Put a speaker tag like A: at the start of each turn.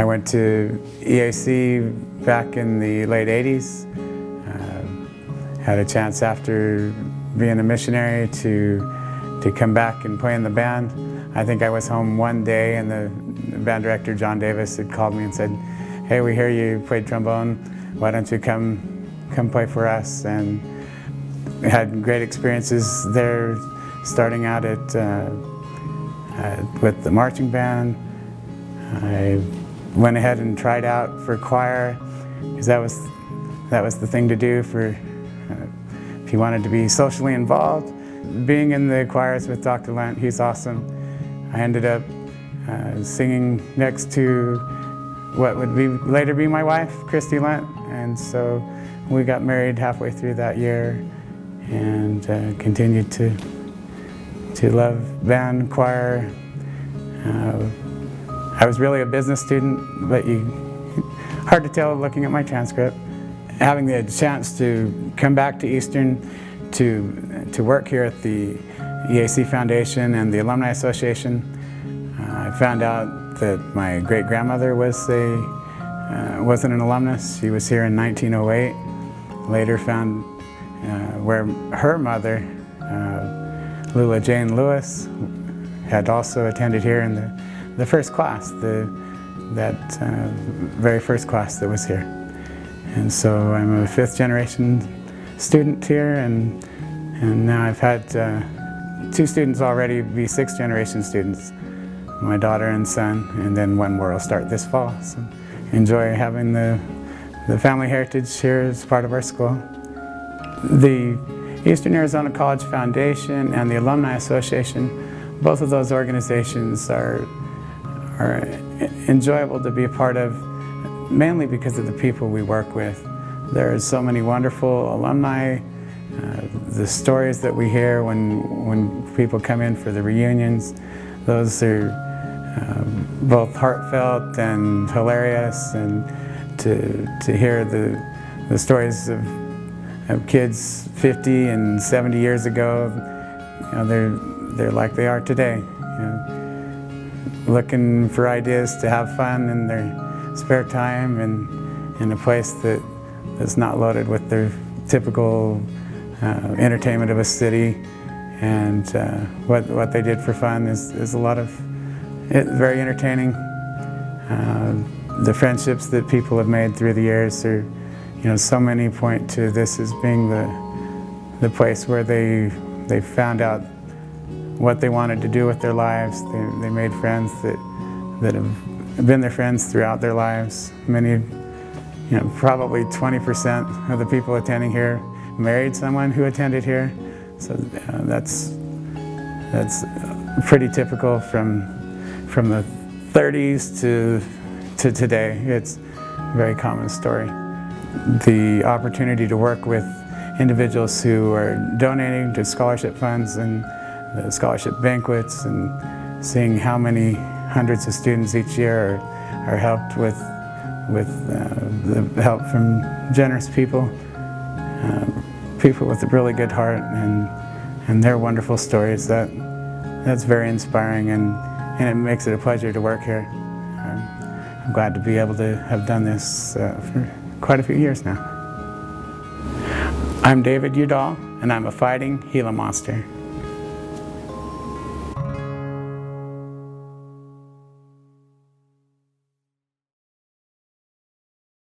A: went to EAC back in the late 80s. Had a chance after being a missionary to come back and play in the band. I think I was home one day and the band director, John Davis, had called me and said, "Hey, we hear you played trombone. Why don't you come play for us?" And we had great experiences there, starting out with the marching band. I went ahead and tried out for choir because that was the thing to do for if you wanted to be socially involved. Being in the choirs with Dr. Lent, he's awesome. I ended up singing next to what would later be my wife, Christy Lent, and so we got married halfway through that year and continued to love band, choir. I was really a business student, but hard to tell looking at my transcript. Having the chance to come back to Eastern to work here at the EAC Foundation and the Alumni Association, I found out that my great-grandmother wasn't an alumnus. She was here in 1908. Later found where her mother, Lula Jane Lewis, had also attended here in the first class, that very first class that was here. And so I'm a fifth-generation student here, and now I've had two students already be sixth-generation students, my daughter and son, and then one more will start this fall. So enjoy having the family heritage here as part of our school. The Eastern Arizona College Foundation and the Alumni Association, both of those organizations are enjoyable to be a part of, mainly because of the people we work with. There are so many wonderful alumni. The stories that we hear when people come in for the reunions, those are both heartfelt and hilarious, and to hear the stories of kids 50 and 70 years ago, they're like they are today, looking for ideas to have fun in their spare time and in a place that's not loaded with their typical entertainment of a city. And what they did for fun is a lot of very entertaining. The friendships that people have made through the years are, so many point to this as being the place where they found out what they wanted to do with their lives. They made friends that have been their friends throughout their lives. Many, probably 20% of the people attending here married someone who attended here. So that's pretty typical from the 30s to today. It's a very common story. The opportunity to work with individuals who are donating to scholarship funds and the scholarship banquets, and seeing how many hundreds of students each year are helped with the help from generous people, people with a really good heart and their wonderful stories. That's very inspiring, and it makes it a pleasure to work here. I'm glad to be able to have done this for quite a few years now. I'm David Udall, and I'm a fighting Gila monster.